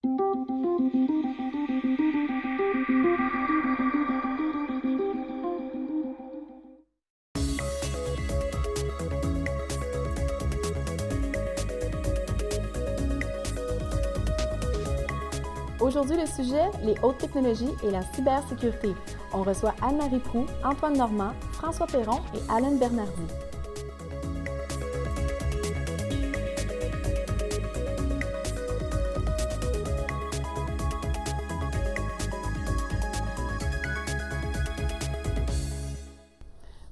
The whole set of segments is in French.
Aujourd'hui, le sujet, les hautes technologies et la cybersécurité. On reçoit Anne-Marie Proulx, Antoine Normand, François Perron et Alan Bernardi.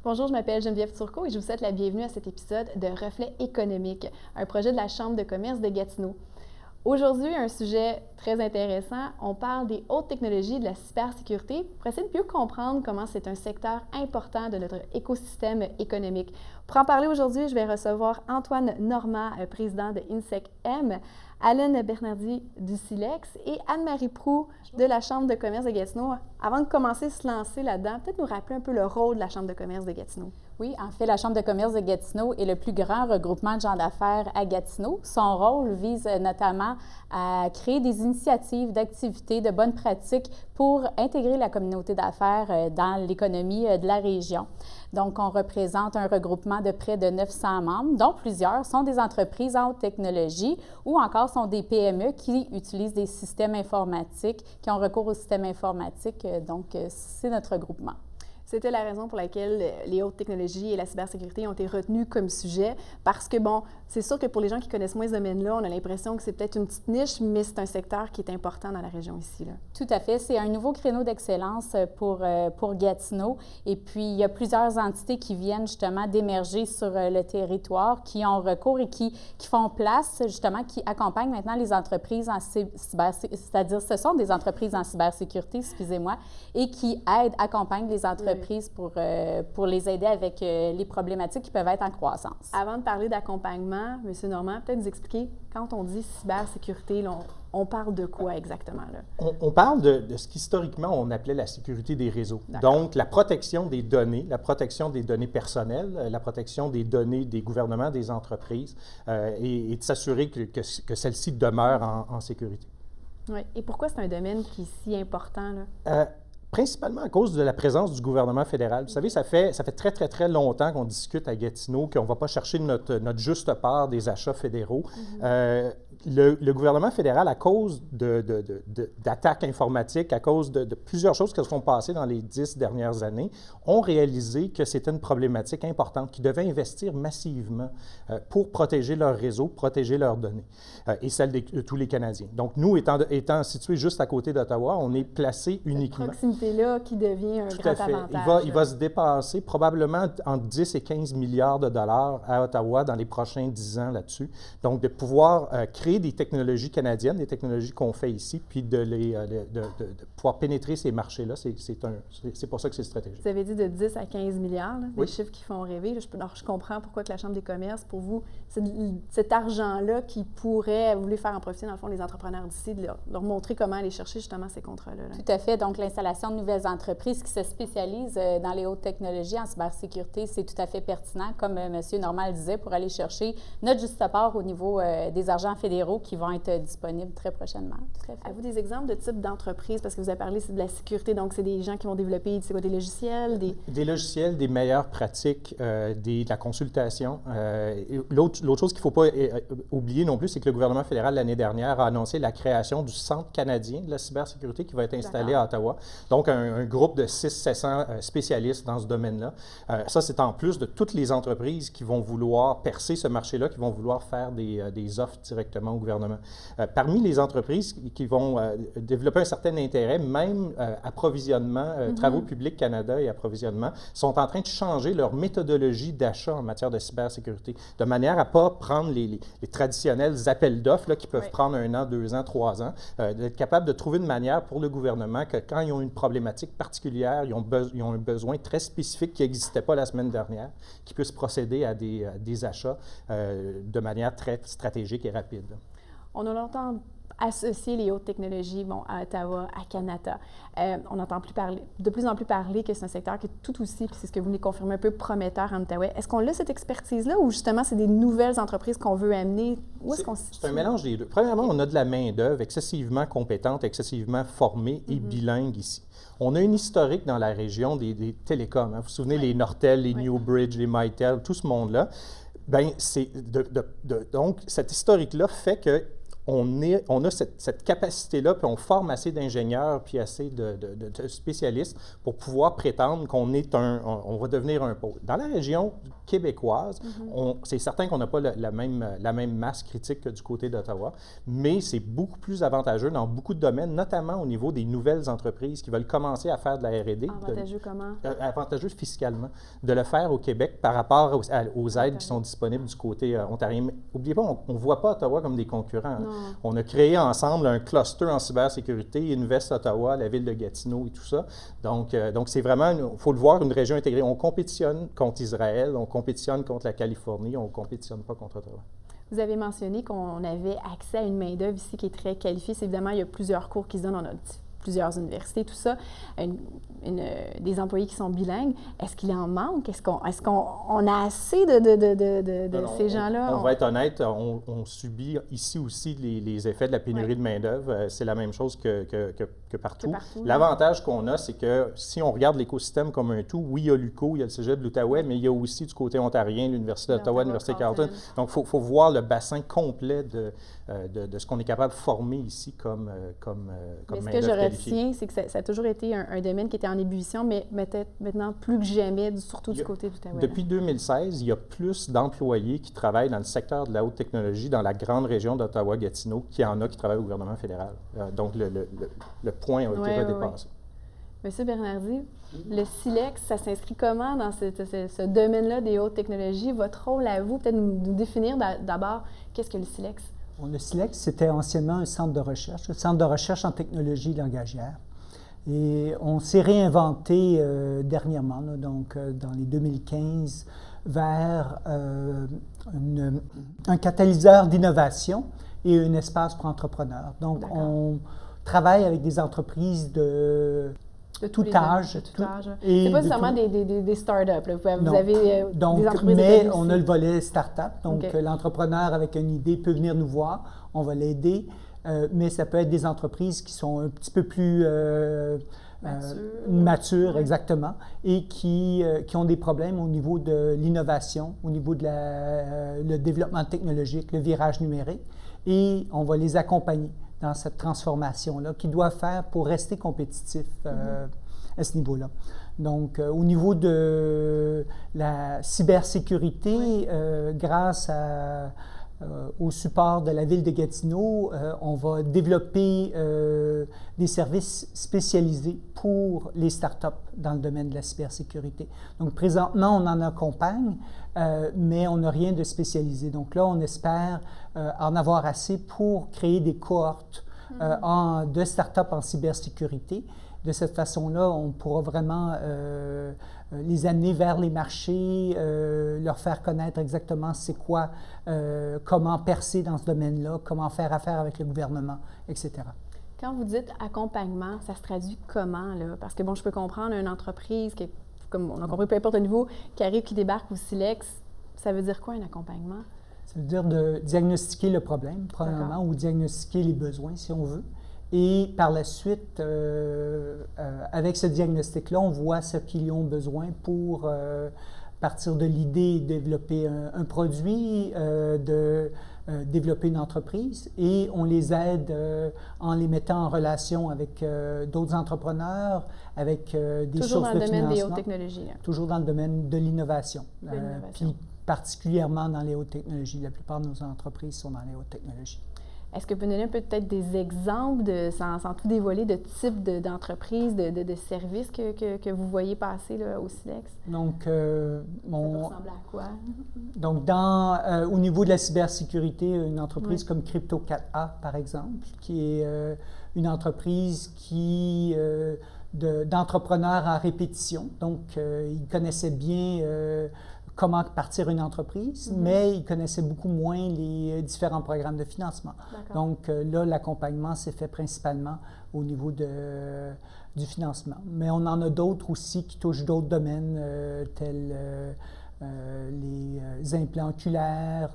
Bonjour, je m'appelle Geneviève Turcot et je vous souhaite la bienvenue à cet épisode de Reflet économique, un projet de la Chambre de commerce de Gatineau. Aujourd'hui, un sujet très intéressant, on parle des hautes technologies et de la cybersécurité pour essayer de mieux comprendre comment c'est un secteur important de notre écosystème économique. Pour en parler aujourd'hui, je vais recevoir Antoine Normand, président de INSEC-M, Alan Bernardi du Silex et Anne-Marie Proulx de la Chambre de commerce de Gatineau. Avant de commencer à se lancer là-dedans, peut-être nous rappeler un peu le rôle de la Chambre de commerce de Gatineau. Oui, en fait, la Chambre de commerce de Gatineau est le plus grand regroupement de gens d'affaires à Gatineau. Son rôle vise notamment à créer des initiatives d'activités, de bonnes pratiques pour intégrer la communauté d'affaires dans l'économie de la région. Donc, on représente un regroupement de près de 900 membres, dont plusieurs sont des entreprises en haute technologie ou encore sont des PME qui utilisent des systèmes informatiques, qui ont recours aux systèmes informatiques. Donc, c'est notre regroupement. C'était la raison pour laquelle les hautes technologies et la cybersécurité ont été retenues comme sujet, parce que, bon, c'est sûr que pour les gens qui connaissent moins ce domaine-là, on a l'impression que c'est peut-être une petite niche, mais c'est un secteur qui est important dans la région ici, là. Tout à fait. C'est un nouveau créneau d'excellence pour Gatineau. Et puis, il y a plusieurs entités qui viennent justement d'émerger sur le territoire, qui ont recours et qui font place, justement, qui accompagnent maintenant les entreprises en cybersécurité, c'est-à-dire ce sont des entreprises en cybersécurité, excusez-moi, et qui accompagnent les entreprises pour les aider avec les problématiques qui peuvent être en croissance. Avant de parler d'accompagnement, M. Normand, peut-être nous expliquer, quand on dit cybersécurité, là, on parle de quoi exactement, là? On parle de ce qu'historiquement on appelait la sécurité des réseaux. Donc, la protection des données personnelles, la protection des données des gouvernements, des entreprises, et de s'assurer que celles-ci demeurent en sécurité. Oui. Et pourquoi c'est un domaine qui est si important, là? Principalement à cause de la présence du gouvernement fédéral. Vous savez, ça fait très, très, très longtemps qu'on discute à Gatineau, qu'on ne va pas chercher notre juste part des achats fédéraux. Le gouvernement fédéral, à cause d'attaques informatiques, à cause de plusieurs choses qui se sont passées dans les 10 dernières années, ont réalisé que c'était une problématique importante, qu'ils devaient investir massivement pour protéger leur réseau, protéger leurs données et celles de tous les Canadiens. Donc, nous, étant situés juste à côté d'Ottawa, on est placés uniquement... Là qui devient un grand avantage. Il va se dépasser probablement entre 10 et 15 milliards de dollars à Ottawa dans les prochains 10 ans là-dessus. Donc, de pouvoir créer des technologies canadiennes, des technologies qu'on fait ici, puis de pouvoir pénétrer ces marchés-là, c'est pour ça que c'est stratégique. Vous avez dit de 10 à 15 milliards, là, oui. Des chiffres qui font rêver. Je comprends pourquoi que la Chambre des commerces, pour vous, c'est cet argent-là qui pourrait, vous voulez faire en profiter, dans le fond, les entrepreneurs d'ici, de leur montrer comment aller chercher justement ces contrats-là. Là. Tout à fait. Donc, l'installation de nouvelles entreprises qui se spécialisent dans les hautes technologies en cybersécurité, c'est tout à fait pertinent, comme M. Normand le disait, pour aller chercher notre juste part au niveau des argents fédéraux qui vont être disponibles très prochainement. Tout à fait. Avez-vous des exemples de types d'entreprises? Parce que vous avez parlé de la sécurité, donc c'est des gens qui vont développer des logiciels? Des logiciels, des meilleures pratiques, de la consultation. L'autre chose qu'il ne faut pas oublier non plus, c'est que le gouvernement fédéral, l'année dernière, a annoncé la création du Centre canadien de la cybersécurité qui va être installé à Ottawa. Donc, un groupe de 600-700 spécialistes dans ce domaine-là. Ça, c'est en plus de toutes les entreprises qui vont vouloir percer ce marché-là, qui vont vouloir faire des offres directement au gouvernement. Parmi les entreprises qui vont développer un certain intérêt, même approvisionnement, Travaux publics Canada et approvisionnement, sont en train de changer leur méthodologie d'achat en matière de cybersécurité, de manière à ne pas prendre les traditionnels appels d'offres qui peuvent prendre 1 an, 2 ans, 3 ans, d'être capable de trouver une manière pour le gouvernement que quand ils ont une problématique particulière, ils ont un besoin très spécifique qui n'existait pas la semaine dernière, qu'ils puissent procéder à des achats de manière très stratégique et rapide. On a longtemps associer les hautes technologies à Ottawa, à Canada. On entend de plus en plus parler que c'est un secteur qui est tout aussi, puis c'est ce que vous venez confirmer, un peu prometteur en Outaouais. Est-ce qu'on a cette expertise-là ou justement c'est des nouvelles entreprises qu'on veut amener? Où est-ce qu'on se situe? C'est un mélange des deux. Premièrement, on a de la main-d'œuvre excessivement compétente, excessivement formée et bilingue ici. On a une historique dans la région des télécoms. Hein. Vous vous souvenez, les Nortel, les Newbridge, les Mitel, tout ce monde-là. Bien, donc, cette historique-là fait que on a cette capacité-là, puis on forme assez d'ingénieurs, puis assez de spécialistes pour pouvoir prétendre qu'on va devenir un pôle. Dans la région québécoise, c'est certain qu'on n'a pas la même masse critique que du côté d'Ottawa, mais c'est beaucoup plus avantageux dans beaucoup de domaines, notamment au niveau des nouvelles entreprises qui veulent commencer à faire de la R&D. Avantageux comment? Avantageux fiscalement, de le faire au Québec par rapport aux aides qui sont disponibles du côté ontarien. N'oubliez pas, on ne voit pas Ottawa comme des concurrents. Hein. On a créé ensemble un cluster en cybersécurité, Invest Ottawa, la ville de Gatineau et tout ça. Donc c'est vraiment, il faut le voir, une région intégrée. On compétitionne contre Israël, on compétitionne contre la Californie, on ne compétitionne pas contre Ottawa. Vous avez mentionné qu'on avait accès à une main-d'œuvre ici qui est très qualifiée. Évidemment, il y a plusieurs cours qui se donnent, on a plusieurs universités, tout ça, des employés qui sont bilingues. Est-ce qu'il en manque? Est-ce qu'on a assez de ces gens-là? On va être honnête, on subit ici aussi les effets de la pénurie de main-d'œuvre. C'est la même chose que partout. L'avantage qu'on a, c'est que si on regarde l'écosystème comme un tout, oui, il y a l'UQO, il y a le Cégep de l'Outaouais, mais il y a aussi du côté ontarien, l'Université d'Ottawa, l'Université Carleton. Donc, il faut voir le bassin complet de ce qu'on est capable de former ici comme main-d'œuvre qualifiée. Ce que je retiens, c'est que ça a toujours été un domaine qui était en ébullition, mais maintenant plus que jamais, surtout du côté de l'Outaouais. Depuis 2016, il y a plus d'employés qui travaillent dans le secteur de la haute technologie dans la grande région d'Ottawa-Gatineau qu'il y en a qui travaillent au gouvernement fédéral. Donc, le point a été redépassé. Monsieur Bernardi, le SILEX, ça s'inscrit comment dans ce domaine-là des hautes technologies? Votre rôle à vous, peut-être nous définir d'abord, qu'est-ce que le SILEX? Bon, le SILEX, c'était anciennement un centre de recherche en technologie langagière. Et on s'est réinventé dernièrement, là, donc dans les 2015, vers un catalyseur d'innovation et un espace pour entrepreneurs. Donc, on travaille avec des entreprises de tout âge. C'est pas seulement des startups. Vous avez des entreprises mais on a le volet start-up. Donc, l'entrepreneur avec une idée peut venir nous voir. On va l'aider. Mais ça peut être des entreprises qui sont un petit peu plus matures, exactement, et qui ont des problèmes au niveau de l'innovation, au niveau de le développement technologique, le virage numérique, et on va les accompagner dans cette transformation-là qu'ils doivent faire pour rester compétitifs à ce niveau-là. Donc, au niveau de la cybersécurité, grâce au support de la ville de Gatineau, on va développer des services spécialisés pour les startups dans le domaine de la cybersécurité. Donc, présentement, on en accompagne, mais on n'a rien de spécialisé. Donc là, on espère en avoir assez pour créer des cohortes de startups en cybersécurité. De cette façon-là, on pourra vraiment les amener vers les marchés, leur faire connaître exactement c'est quoi, comment percer dans ce domaine-là, comment faire affaire avec le gouvernement, etc. Quand vous dites accompagnement, ça se traduit comment, là? Parce que, bon, je peux comprendre une entreprise qui est, comme on a compris, peu importe le niveau, qui arrive, qui débarque au SILEX, ça veut dire quoi un accompagnement? Ça veut dire de diagnostiquer le problème, premièrement, ou diagnostiquer les besoins, si on veut. Et par la suite, avec ce diagnostic-là, on voit ce qu'ils ont besoin pour partir de l'idée de développer un produit, de développer une entreprise. Et on les aide en les mettant en relation avec d'autres entrepreneurs, avec des sources de financement. Toujours dans le domaine des hautes technologies. Hein. Toujours dans le domaine de l'innovation. Puis particulièrement dans les hautes technologies. La plupart de nos entreprises sont dans les hautes technologies. Est-ce que vous pouvez donner peut-être des exemples, sans tout dévoiler, de types d'entreprises, de services que vous voyez passer là, au SILEX? Donc, ça peut ressembler à quoi? Donc, au niveau de la cybersécurité, une entreprise comme Crypto4A, par exemple, qui est une entreprise d'entrepreneurs à répétition. Donc, ils connaissaient bien comment partir une entreprise, mais ils connaissaient beaucoup moins les différents programmes de financement. Donc là, l'accompagnement s'est fait principalement au niveau du financement. Mais on en a d'autres aussi qui touchent d'autres domaines, tels les implants oculaires,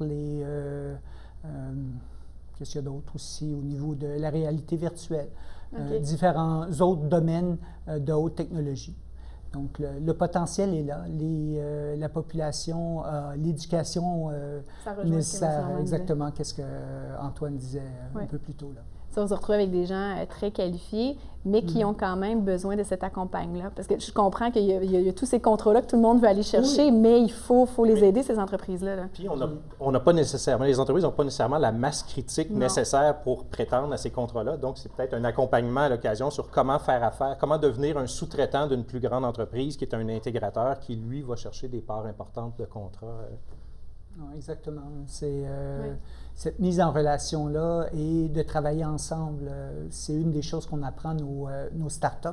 qu'est-ce qu'il y a d'autre aussi au niveau de la réalité virtuelle, différents autres domaines de haute technologie. Donc, le potentiel est là. La population, l'éducation nécessaire, exactement qu'est-ce qu'Antoine disait un peu plus tôt, là. Ça, on se retrouve avec des gens très qualifiés, mais qui ont quand même besoin de cette accompagnement-là. Parce que je comprends qu'il y a tous ces contrats-là que tout le monde veut aller chercher, mais il faut les aider, ces entreprises-là. Là. Puis, on n'a pas nécessairement, les entreprises n'ont pas nécessairement la masse critique nécessaire pour prétendre à ces contrats-là. Donc, c'est peut-être un accompagnement à l'occasion sur comment faire affaire, comment devenir un sous-traitant d'une plus grande entreprise qui est un intégrateur qui, lui, va chercher des parts importantes de contrats. Non, exactement. C'est cette mise en relation-là et de travailler ensemble, c'est une des choses qu'on apprend nos startups.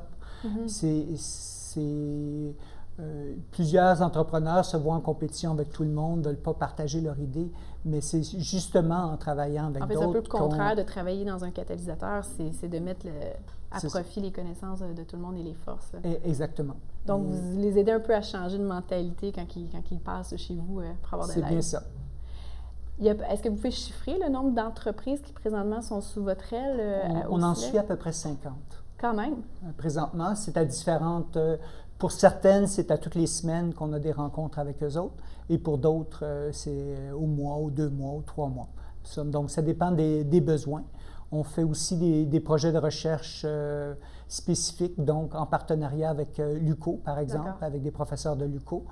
Plusieurs entrepreneurs se voient en compétition avec tout le monde, ne veulent pas partager leur idée, mais c'est justement en travaillant avec d'autres. En fait, c'est un peu le contraire de travailler dans un catalyseur, c'est de mettre à profit les connaissances de tout le monde et les forces. Là. Exactement. Donc, vous les aidez un peu à changer de mentalité quand ils passent chez vous pour avoir de l'aide. C'est bien ça. Est-ce que vous pouvez chiffrer le nombre d'entreprises qui présentement sont sous votre aile? On en suit à peu près 50. Quand même. Présentement, c'est à différentes... Pour certaines, c'est à toutes les semaines qu'on a des rencontres avec eux autres. Et pour d'autres, c'est au mois, ou 2 mois, ou 3 mois. Donc, ça dépend des besoins. On fait aussi des projets de recherche spécifiques, donc en partenariat avec l'UQO, par exemple, avec des professeurs de l'UQO,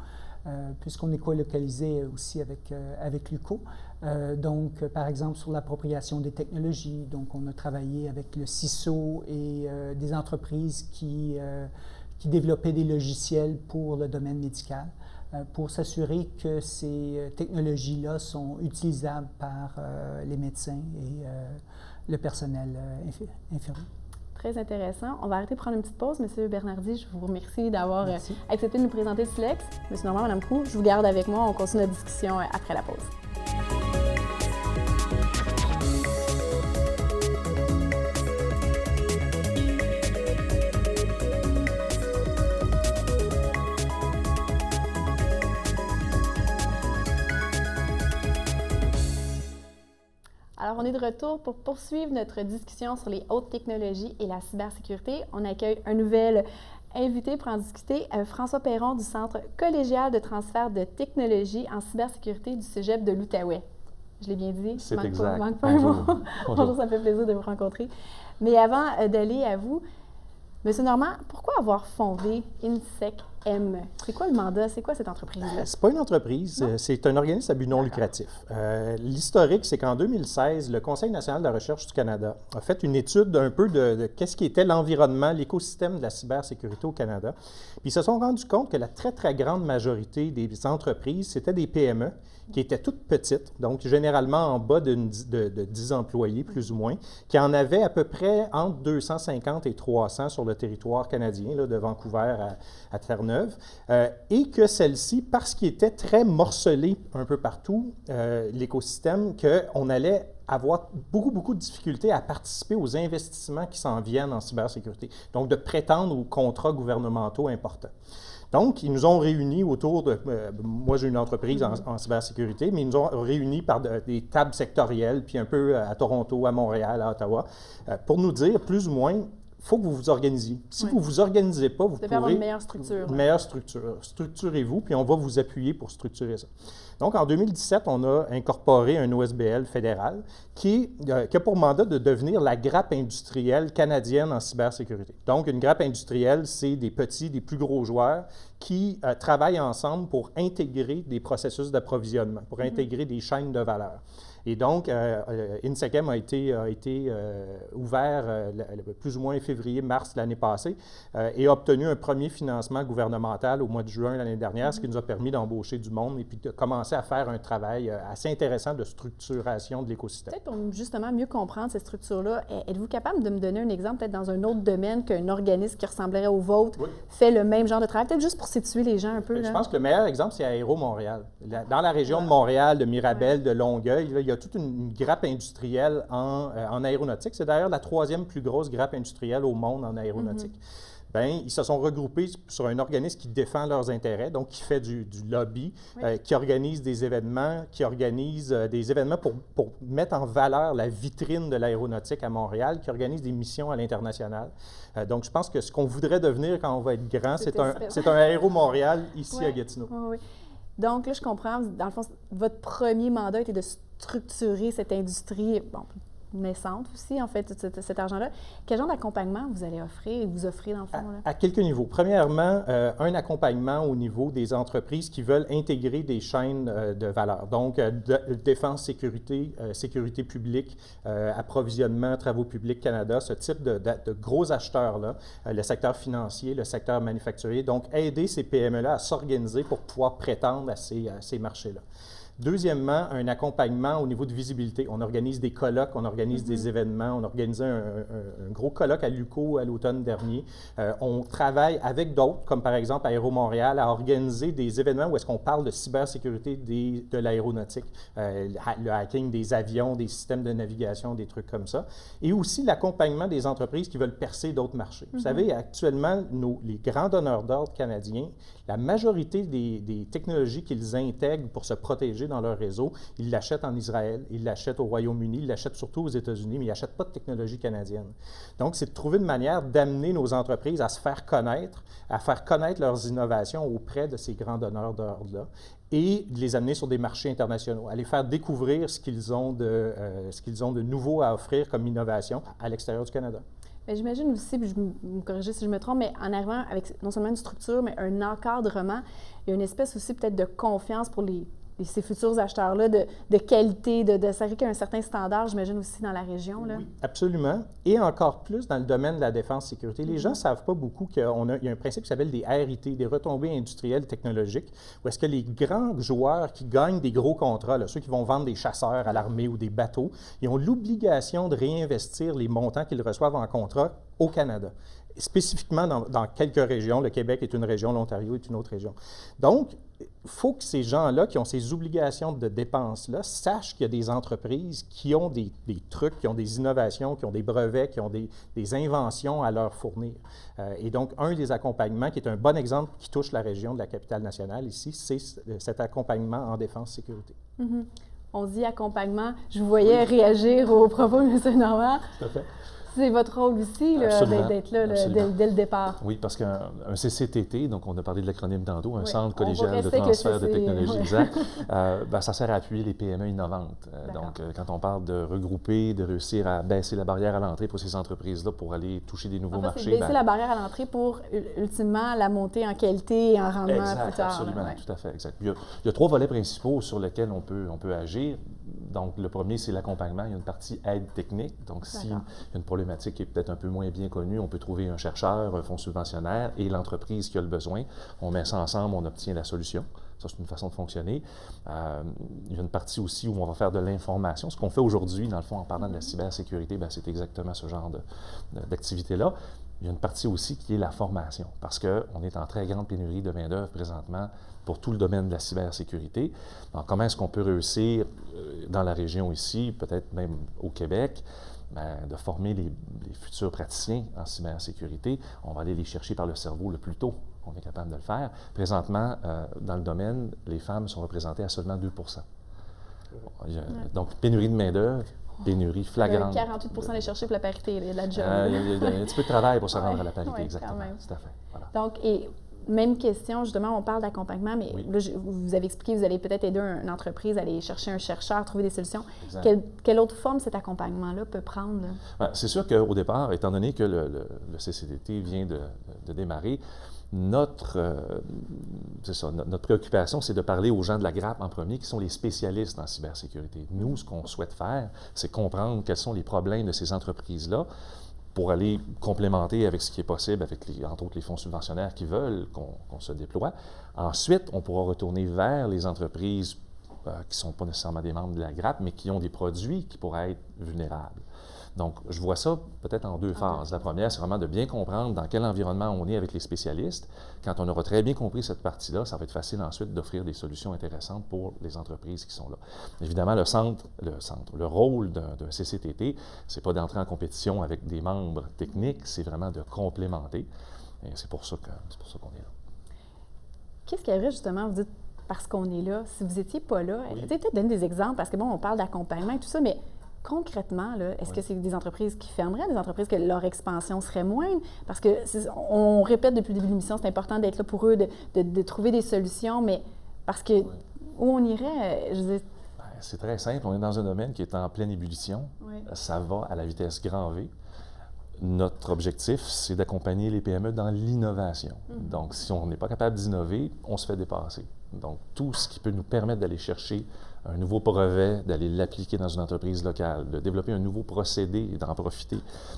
puisqu'on est co-localisé aussi avec l'UQO. Donc, par exemple, sur l'appropriation des technologies. Donc, on a travaillé avec le CISO et des entreprises qui développaient des logiciels pour le domaine médical, pour s'assurer que ces technologies-là sont utilisables par les médecins et le personnel infirmier. Très intéressant. On va arrêter de prendre une petite pause. Monsieur Bernardi, je vous remercie d'avoir accepté de nous présenter Silex. Monsieur Normand, Madame Proulx, je vous garde avec moi. On continue la discussion après la pause. Alors, on est de retour pour poursuivre notre discussion sur les hautes technologies et la cybersécurité. On accueille un nouvel invité pour en discuter, François Perron du Centre collégial de transfert de technologies en cybersécurité du Cégep de l'Outaouais. Je l'ai bien dit? C'est exact. Manque pas un mot. Bonjour, ça me fait plaisir de vous rencontrer. Mais avant d'aller à vous, Monsieur Normand, pourquoi avoir fondé INSEC-M? C'est quoi le mandat? C'est quoi cette entreprise-là? Ce n'est pas une entreprise, c'est un organisme à but non lucratif. L'historique, c'est qu'en 2016, le Conseil national de la recherche du Canada a fait une étude un peu de qu'est-ce qui était l'environnement, l'écosystème de la cybersécurité au Canada. Puis ils se sont rendus compte que la très, très grande majorité des entreprises, c'était des PME qui étaient toutes petites, donc généralement en bas de 10 employés, plus ou moins, qui en avaient à peu près entre 250 et 300 sur le territoire canadien, là, de Vancouver à Terre-Neuve, et que celles-ci, parce qu'ils étaient très morcelés un peu partout, l'écosystème, qu'on allait avoir beaucoup de difficultés à participer aux investissements qui s'en viennent en cybersécurité, donc de prétendre aux contrats gouvernementaux importants. Donc, ils nous ont réunis autour de... moi, j'ai une entreprise en cybersécurité, mais ils nous ont réunis par des tables sectorielles, puis un peu à Toronto, à Montréal, à Ottawa, pour nous dire, plus ou moins, il faut que vous vous organisiez. Si vous ne vous organisez pas, vous pourrez... avoir une meilleure structure. Une meilleure structure. Structurez-vous, puis on va vous appuyer pour structurer ça. Donc, en 2017, on a incorporé un OSBL fédéral qui a pour mandat de devenir la grappe industrielle canadienne en cybersécurité. Donc, une grappe industrielle, c'est des petits, des plus gros joueurs qui travaillent ensemble pour intégrer des processus d'approvisionnement, pour intégrer des chaînes de valeur. Et donc, INSEC-M a été ouvert plus ou moins février-mars l'année passée et a obtenu un premier financement gouvernemental au mois de juin l'année dernière, ce qui nous a permis d'embaucher du monde et puis de commencer commencé à faire un travail assez intéressant de structuration de l'écosystème. Peut-être pour justement mieux comprendre cette structure-là, êtes-vous capable de me donner un exemple, peut-être dans un autre domaine qu'un organisme qui ressemblerait au vôtre fait le même genre de travail? Peut-être juste pour situer les gens un peu. Je pense que le meilleur exemple, c'est Aéro Montréal. Dans la région de Montréal, de Mirabel, de Longueuil, là, il y a toute une grappe industrielle en aéronautique. C'est d'ailleurs la 3e plus grosse grappe industrielle au monde en aéronautique. Bien, ils se sont regroupés sur un organisme qui défend leurs intérêts, donc qui fait du lobby, qui organise des événements, pour mettre en valeur la vitrine de l'aéronautique à Montréal, qui organise des missions à l'international. Donc, je pense que ce qu'on voudrait devenir quand on va être grand, c'est un Aéro Montréal ici à Gatineau. Oui. Donc, là, je comprends, dans le fond, votre premier mandat était de structurer cette industrie, naissante aussi, en fait, cet argent-là. Quel genre d'accompagnement vous allez offrir et vous offrez dans le fond? Là? À quelques niveaux. Premièrement, un accompagnement au niveau des entreprises qui veulent intégrer des chaînes de valeur. Donc, défense, sécurité, sécurité publique, approvisionnement, Travaux publics Canada, ce type de gros acheteurs-là, le secteur financier, le secteur manufacturier. Donc, aider ces PME-là à s'organiser pour pouvoir prétendre à ces marchés-là. Deuxièmement, un accompagnement au niveau de visibilité. On organise des colloques, on organise des événements. On a organisé un gros colloque à l'UQO à l'automne dernier. On travaille avec d'autres, comme par exemple Aéro Montréal, à organiser des événements où est-ce qu'on parle de cybersécurité de l'aéronautique, le hacking des avions, des systèmes de navigation, des trucs comme ça. Et aussi l'accompagnement des entreprises qui veulent percer d'autres marchés. Vous savez, actuellement, les grands donneurs d'ordre canadiens, la majorité des technologies qu'ils intègrent pour se protéger dans leur réseau, ils l'achètent en Israël, ils l'achètent au Royaume-Uni, ils l'achètent surtout aux États-Unis, mais ils n'achètent pas de technologie canadienne. Donc, c'est de trouver une manière d'amener nos entreprises à se faire connaître, à faire connaître leurs innovations auprès de ces grands donneurs d'ordre-là et de les amener sur des marchés internationaux, à les faire découvrir ce qu'ils ont de nouveau à offrir comme innovation à l'extérieur du Canada. J'imagine aussi, puis je me corriger si je me trompe, mais en arrivant avec non seulement une structure, mais un encadrement, il y a une espèce aussi peut-être de confiance pour ces futurs acheteurs-là, de qualité, de s'assurer qu'il y a un certain standard, j'imagine aussi dans la région. Là. Oui, absolument. Et encore plus dans le domaine de la défense-sécurité. Les gens ne savent pas beaucoup qu'il y a un principe qui s'appelle des RIT, des retombées industrielles technologiques, où est-ce que les grands joueurs qui gagnent des gros contrats, là, ceux qui vont vendre des chasseurs à l'armée ou des bateaux, ils ont l'obligation de réinvestir les montants qu'ils reçoivent en contrat au Canada. Spécifiquement dans quelques régions. Le Québec est une région, l'Ontario est une autre région. Donc, il faut que ces gens-là qui ont ces obligations de dépenses-là sachent qu'il y a des entreprises qui ont des trucs, qui ont des innovations, qui ont des brevets, qui ont des inventions à leur fournir. Et donc, un des accompagnements qui est un bon exemple qui touche la région de la capitale nationale ici, c'est cet accompagnement en défense-sécurité. Mm-hmm. On dit accompagnement. Je vous voyais réagir aux propos de M. Normand. Tout à fait. C'est votre rôle aussi d'être là dès le départ. Oui, parce qu'un CCTT, donc on a parlé de l'acronyme tantôt, un centre collégial de transfert de technologie exact, ça sert à appuyer les PME innovantes. Donc, quand on parle de regrouper, de réussir à baisser la barrière à l'entrée pour ces entreprises-là pour aller toucher des nouveaux marchés. Baisser la barrière à l'entrée pour, ultimement, la montée en qualité et en rendement plus tard. Absolument, tout à fait, exact. Il y a 3 volets principaux sur lesquels on peut agir. Donc, le premier, c'est l'accompagnement. Il y a une partie aide technique. Donc, s'il y a une problématique qui est peut-être un peu moins bien connue, on peut trouver un chercheur, un fonds subventionnaire et l'entreprise qui a le besoin. On met ça ensemble, on obtient la solution. Ça, c'est une façon de fonctionner. Il y a une partie aussi où on va faire de l'information. Ce qu'on fait aujourd'hui, dans le fond, en parlant de la cybersécurité, c'est exactement ce genre d'activité-là. Il y a une partie aussi qui est la formation, parce qu'on est en très grande pénurie de main-d'œuvre présentement pour tout le domaine de la cybersécurité. Donc, comment est-ce qu'on peut réussir dans la région ici, peut-être même au Québec, de former les futurs praticiens en cybersécurité? On va aller les chercher par le cerveau le plus tôt qu'on est capable de le faire. Présentement, dans le domaine, les femmes sont représentées à seulement 2 Donc, pénurie de main-d'œuvre. Pénurie flagrante. 48 d'aller chercher pour la parité, la job. Il y a un petit peu de travail pour se rendre à la parité, exactement. Tout à fait. Voilà. Donc, et même question, justement, on parle d'accompagnement, mais là, vous avez expliqué, vous allez peut-être aider une entreprise à aller chercher un chercheur, trouver des solutions. Quelle autre forme cet accompagnement-là peut prendre? C'est sûr qu'au départ, étant donné que le CCTT vient de démarrer, notre préoccupation, c'est de parler aux gens de la grappe en premier, qui sont les spécialistes en cybersécurité. Nous, ce qu'on souhaite faire, c'est comprendre quels sont les problèmes de ces entreprises-là pour aller complémenter avec ce qui est possible, avec entre autres les fonds subventionnaires qui veulent qu'on se déploie. Ensuite, on pourra retourner vers les entreprises qui ne sont pas nécessairement des membres de la grappe, mais qui ont des produits qui pourraient être vulnérables. Donc, je vois ça peut-être en deux phases. La première, c'est vraiment de bien comprendre dans quel environnement on est avec les spécialistes. Quand on aura très bien compris cette partie-là, ça va être facile ensuite d'offrir des solutions intéressantes pour les entreprises qui sont là. Évidemment, le rôle d'un CCTT, c'est pas d'entrer en compétition avec des membres techniques, c'est vraiment de complémenter. Et c'est pour ça qu'on est là. Qu'est-ce qui arriverait justement, vous dites, parce qu'on est là, si vous n'étiez pas là, peut-être donner des exemples, parce que bon, on parle d'accompagnement et tout ça, mais concrètement, est-ce que c'est des entreprises qui fermeraient, des entreprises que leur expansion serait moindre? Parce que on répète depuis le début de l'émission, c'est important d'être là pour eux, de trouver des solutions, mais parce que où on irait, je dis... C'est très simple. On est dans un domaine qui est en pleine ébullition. Oui. Ça va à la vitesse grand V. Notre objectif, c'est d'accompagner les PME dans l'innovation. Donc, si on n'est pas capable d'innover, on se fait dépasser. Donc, tout ce qui peut nous permettre d'aller chercher un nouveau brevet, d'aller l'appliquer dans une entreprise locale, de développer un nouveau procédé et d'en profiter,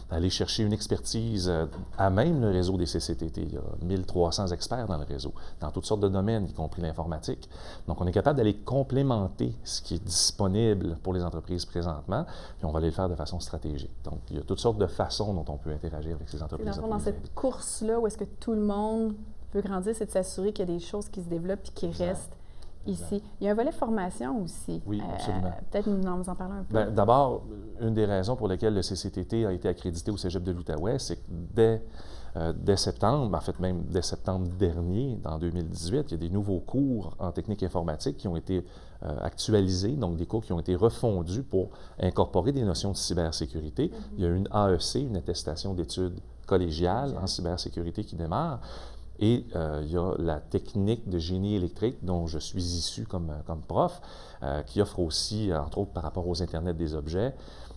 d'aller chercher une expertise à même le réseau des CCTT. Il y a 1300 experts dans le réseau, dans toutes sortes de domaines, y compris l'informatique. Donc, on est capable d'aller complémenter ce qui est disponible pour les entreprises présentement, puis on va aller le faire de façon stratégique. Donc, il y a toutes sortes de façons dont on peut interagir avec ces entreprises. Dans cette course-là, où est-ce que tout le monde veut grandir, c'est de s'assurer qu'il y a des choses qui se développent et qui restent ici. Il y a un volet formation aussi. Oui, absolument. Peut-être nous en parler un peu. D'abord, une des raisons pour lesquelles le CCTT a été accrédité au Cégep de l'Outaouais, c'est que dès septembre, en fait même dès septembre dernier, en 2018, il y a des nouveaux cours en technique informatique qui ont été actualisés, donc des cours qui ont été refondus pour incorporer des notions de cybersécurité. Il y a une AEC, une attestation d'études collégiales en cybersécurité qui démarre. Et il y a la technique de génie électrique dont je suis issu comme prof, qui offre aussi, entre autres par rapport aux Internet des objets,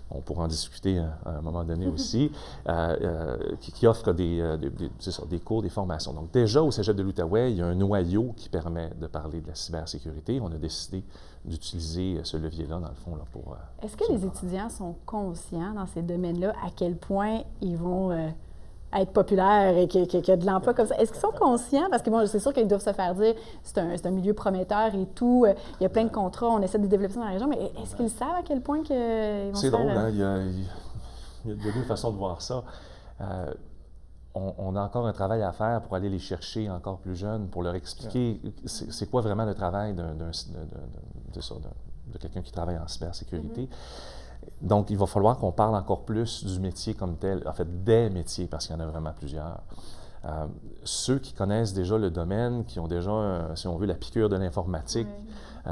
on pourra en discuter à un moment donné aussi, qui offre des cours, des formations. Donc déjà, au Cégep de l'Outaouais, il y a un noyau qui permet de parler de la cybersécurité. On a décidé d'utiliser ce levier-là, dans le fond, là, pour... Est-ce que les étudiants sont conscients dans ces domaines-là à quel point ils vont... être populaire et qu'il y a de l'emploi comme ça. Est-ce qu'ils sont conscients? Parce que bon, c'est sûr qu'ils doivent se faire dire c'est un milieu prometteur et tout. Il y a plein de contrats, on essaie de développer ça dans la région, mais est-ce qu'ils savent à quel point qu'ils vont C'est se faire... drôle, hein? Il y a deux façons de voir ça. On a encore un travail à faire pour aller les chercher encore plus jeunes, pour leur expliquer c'est quoi vraiment le travail de quelqu'un qui travaille en cybersécurité. Donc, il va falloir qu'on parle encore plus du métier comme tel, en fait, des métiers, parce qu'il y en a vraiment plusieurs. Ceux qui connaissent déjà le domaine, qui ont déjà, si on veut, la piqûre de l'informatique,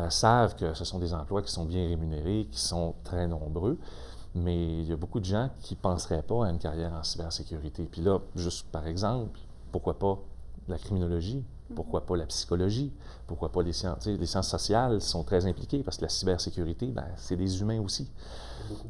savent que ce sont des emplois qui sont bien rémunérés, qui sont très nombreux, mais il y a beaucoup de gens qui ne penseraient pas à une carrière en cybersécurité. Puis là, juste par exemple, pourquoi pas la criminologie? Pourquoi pas la psychologie? Pourquoi pas les sciences? Les sciences sociales sont très impliquées parce que la cybersécurité, c'est des humains aussi.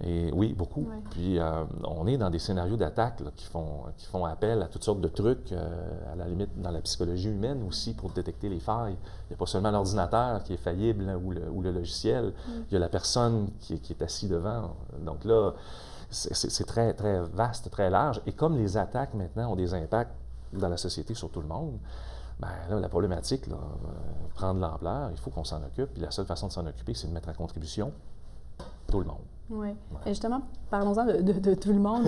Et oui, beaucoup. Ouais. Puis on est dans des scénarios d'attaque qui font appel à toutes sortes de trucs, à la limite dans la psychologie humaine aussi, pour détecter les failles. Il n'y a pas seulement l'ordinateur qui est faillible ou le logiciel, il y a la personne qui est assise devant. Donc là, c'est très, très vaste, très large. Et comme les attaques maintenant ont des impacts dans la société sur tout le monde, bien là, la problématique prend de l'ampleur, il faut qu'on s'en occupe. Puis la seule façon de s'en occuper, c'est de mettre à contribution tout le monde. Oui. Ouais. Et justement, parlons-en de tout le monde.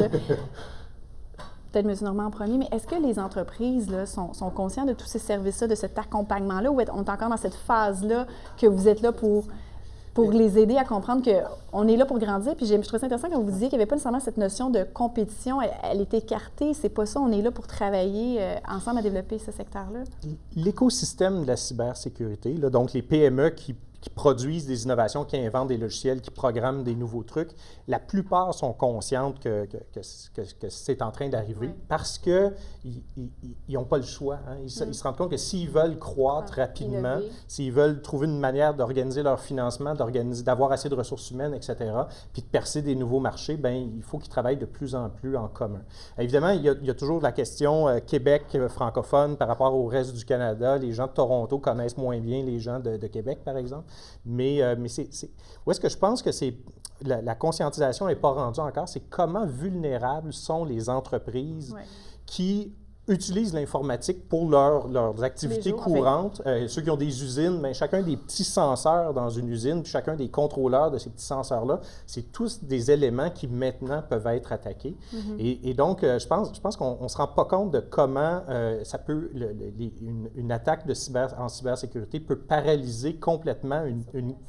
Peut-être M. Normand en premier, mais est-ce que les entreprises là, sont conscients de tous ces services-là, de cet accompagnement-là, ou on est encore dans cette phase-là que vous êtes là pour les aider à comprendre qu'on est là pour grandir? Puis je trouvais ça intéressant quand vous disiez qu'il n'y avait pas nécessairement cette notion de compétition, elle est écartée, c'est pas ça, on est là pour travailler ensemble à développer ce secteur-là. L'écosystème de la cybersécurité, là, donc les PME qui produisent des innovations, qui inventent des logiciels, qui programment des nouveaux trucs, la plupart sont conscientes que c'est en train d'arriver parce qu'ils n'ont pas le choix. Hein. Ils se rendent compte que s'ils veulent croître rapidement, s'ils veulent trouver une manière d'organiser leur financement, d'avoir assez de ressources humaines, etc., puis de percer des nouveaux marchés, bien, il faut qu'ils travaillent de plus en plus en commun. Évidemment, il y a toujours la question Québec francophone par rapport au reste du Canada. Les gens de Toronto connaissent moins bien les gens de Québec, par exemple. Mais où est-ce que je pense que la conscientisation n'est pas rendue encore, c'est comment vulnérables sont les entreprises qui utilisent l'informatique pour leurs activités jours, courantes. Ceux qui ont des usines, bien, chacun des petits senseurs dans une usine, puis chacun des contrôleurs de ces petits senseurs-là, c'est tous des éléments qui maintenant peuvent être attaqués. Et donc, je pense qu'on ne se rend pas compte de comment ça peut, une attaque en cybersécurité peut paralyser complètement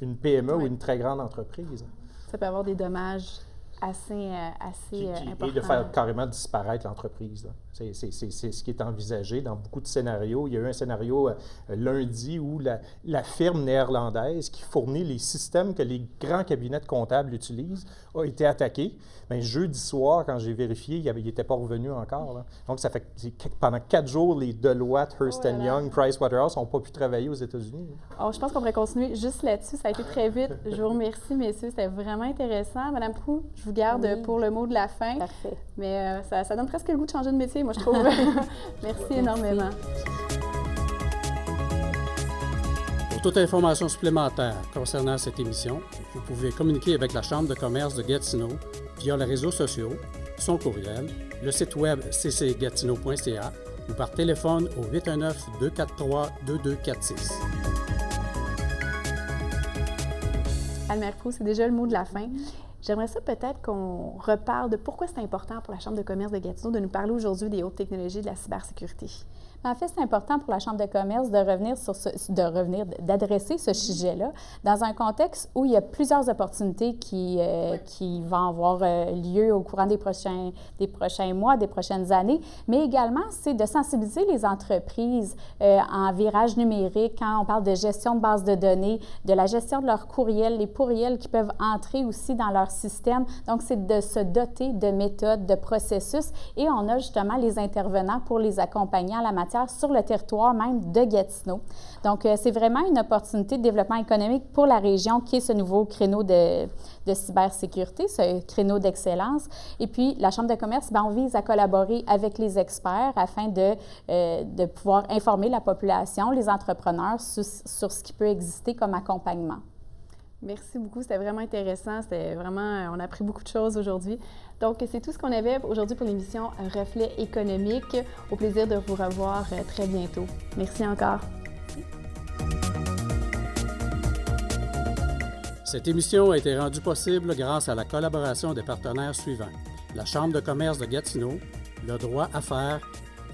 une PME ou une très grande entreprise. Ça peut avoir des dommages assez importants. Et de faire carrément disparaître l'entreprise, là. C'est ce qui est envisagé dans beaucoup de scénarios. Il y a eu un scénario lundi où la firme néerlandaise qui fournit les systèmes que les grands cabinets de comptables utilisent a été attaquée. Bien, jeudi soir, quand j'ai vérifié, il n'était pas revenu encore, là. Donc, ça fait que pendant 4 jours, les Deloitte, Ernst & Young, Pricewaterhouse n'ont pas pu travailler aux États-Unis. Oh, je pense qu'on pourrait continuer juste là-dessus. Ça a été très vite. Je vous remercie, messieurs. C'était vraiment intéressant. Madame Proulx, je vous garde pour le mot de la fin. Parfait. Mais ça donne presque le goût de changer de métier, moi, je trouve. Merci énormément. Pour toute information supplémentaire concernant cette émission, vous pouvez communiquer avec la Chambre de commerce de Gatineau via les réseaux sociaux, son courriel, le site web ccgatineau.ca ou par téléphone au 819-243-2246. Anne-Marie Proulx, c'est déjà le mot de la fin. J'aimerais ça peut-être qu'on reparle de pourquoi c'est important pour la Chambre de commerce de Gatineau de nous parler aujourd'hui des hautes technologies de la cybersécurité. En fait, c'est important pour la Chambre de commerce d'adresser ce sujet-là dans un contexte où il y a plusieurs opportunités qui vont avoir lieu au courant des prochains mois, des prochaines années, mais également, c'est de sensibiliser les entreprises en virage numérique, quand on parle de gestion de bases de données, de la gestion de leurs courriels, les courriels qui peuvent entrer aussi dans leur système. Donc, c'est de se doter de méthodes, de processus, et on a justement les intervenants pour les accompagner en la matière sur le territoire même de Gatineau. Donc, c'est vraiment une opportunité de développement économique pour la région qui est ce nouveau créneau de cybersécurité, ce créneau d'excellence. Et puis, la Chambre de commerce, bien, on vise à collaborer avec les experts afin de pouvoir informer la population, les entrepreneurs sur ce qui peut exister comme accompagnement. Merci beaucoup, c'était vraiment intéressant. On a appris beaucoup de choses aujourd'hui. Donc, c'est tout ce qu'on avait aujourd'hui pour l'émission Reflet économique. Au plaisir de vous revoir très bientôt. Merci encore. Cette émission a été rendue possible grâce à la collaboration des partenaires suivants: la Chambre de commerce de Gatineau, le droit à faire,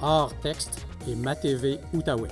Art Texte et MaTV Outaouais.